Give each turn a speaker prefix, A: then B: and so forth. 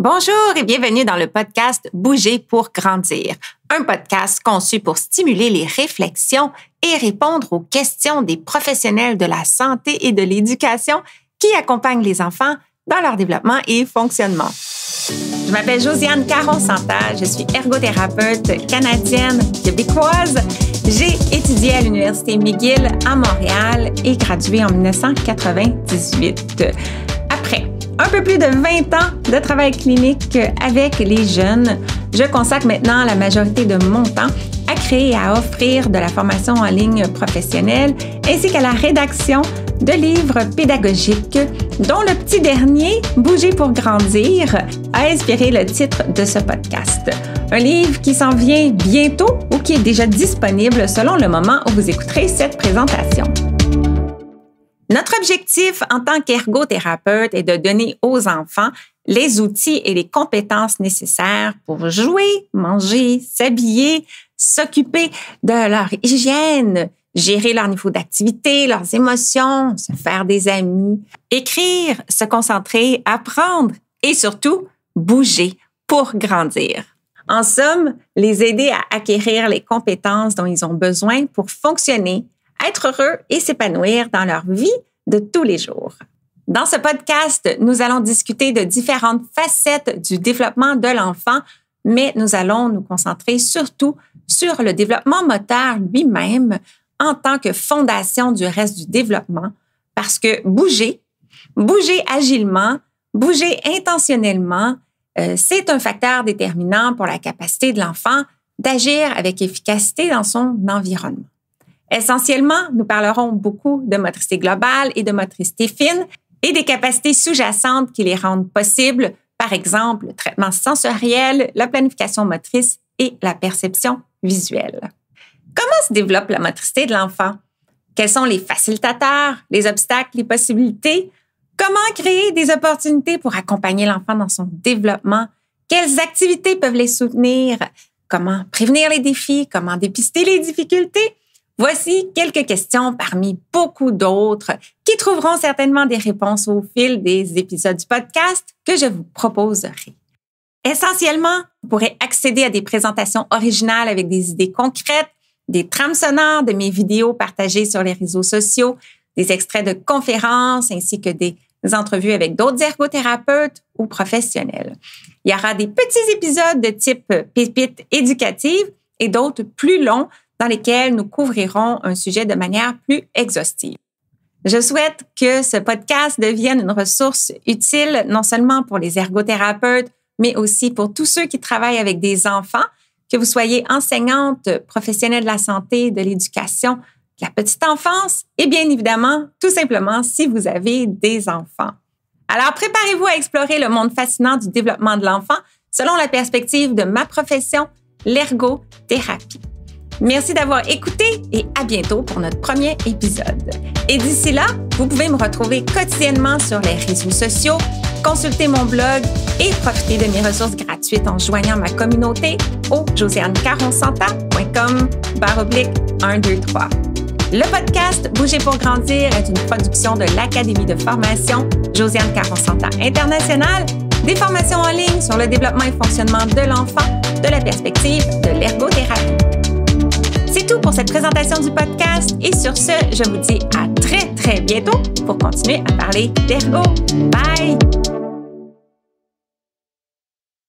A: Bonjour et bienvenue dans le podcast Bouger pour grandir, un podcast conçu pour stimuler les réflexions et répondre aux questions des professionnels de la santé et de l'éducation qui accompagnent les enfants dans leur développement et fonctionnement. Je m'appelle Josiane Caron-Santa, je suis ergothérapeute canadienne, québécoise. J'ai étudié à l'Université McGill à Montréal et gradué en 1998. Après un peu plus de 20 ans de travail clinique avec les jeunes, je consacre maintenant la majorité de mon temps à créer et à offrir de la formation en ligne professionnelle ainsi qu'à la rédaction de livres pédagogiques, dont le petit dernier, Bouger pour grandir, a inspiré le titre de ce podcast. Un livre qui s'en vient bientôt ou qui est déjà disponible selon le moment où vous écouterez cette présentation. Notre objectif en tant qu'ergothérapeute est de donner aux enfants les outils et les compétences nécessaires pour jouer, manger, s'habiller, s'occuper de leur hygiène, gérer leur niveau d'activité, leurs émotions, se faire des amis, écrire, se concentrer, apprendre et surtout bouger pour grandir. En somme, les aider à acquérir les compétences dont ils ont besoin pour fonctionner, être heureux et s'épanouir dans leur vie de tous les jours. Dans ce podcast, nous allons discuter de différentes facettes du développement de l'enfant, mais nous allons nous concentrer surtout sur le développement moteur lui-même en tant que fondation du reste du développement, parce que bouger agilement, bouger intentionnellement, c'est un facteur déterminant pour la capacité de l'enfant d'agir avec efficacité dans son environnement. Essentiellement, nous parlerons beaucoup de motricité globale et de motricité fine et des capacités sous-jacentes qui les rendent possibles, par exemple le traitement sensoriel, la planification motrice et la perception visuelle. Comment se développe la motricité de l'enfant? Quels sont les facilitateurs, les obstacles, les possibilités? Comment créer des opportunités pour accompagner l'enfant dans son développement? Quelles activités peuvent les soutenir? Comment prévenir les défis? Comment dépister les difficultés? Voici quelques questions parmi beaucoup d'autres qui trouveront certainement des réponses au fil des épisodes du podcast que je vous proposerai. Essentiellement, vous pourrez accéder à des présentations originales avec des idées concrètes, des trames sonores de mes vidéos partagées sur les réseaux sociaux, des extraits de conférences ainsi que des entrevues avec d'autres ergothérapeutes ou professionnels. Il y aura des petits épisodes de type pépites éducatives et d'autres plus longs dans lesquels nous couvrirons un sujet de manière plus exhaustive. Je souhaite que ce podcast devienne une ressource utile non seulement pour les ergothérapeutes, mais aussi pour tous ceux qui travaillent avec des enfants, que vous soyez enseignante, professionnelle de la santé, de l'éducation, de la petite enfance et bien évidemment, tout simplement, si vous avez des enfants. Alors, préparez-vous à explorer le monde fascinant du développement de l'enfant selon la perspective de ma profession, l'ergothérapie. Merci d'avoir écouté et à bientôt pour notre premier épisode. Et d'ici là, vous pouvez me retrouver quotidiennement sur les réseaux sociaux, consulter mon blog et profiter de mes ressources gratuites en joignant ma communauté au josianecaronsanta.com/123. Le podcast Bouger pour grandir est une production de l'Académie de formation Josiane Caron-Santa International, des formations en ligne sur le développement et fonctionnement de l'enfant de la perspective de l'ergothérapie. C'est tout pour cette présentation du podcast et sur ce, je vous dis à très, très bientôt pour continuer à parler d'ergo. Bye!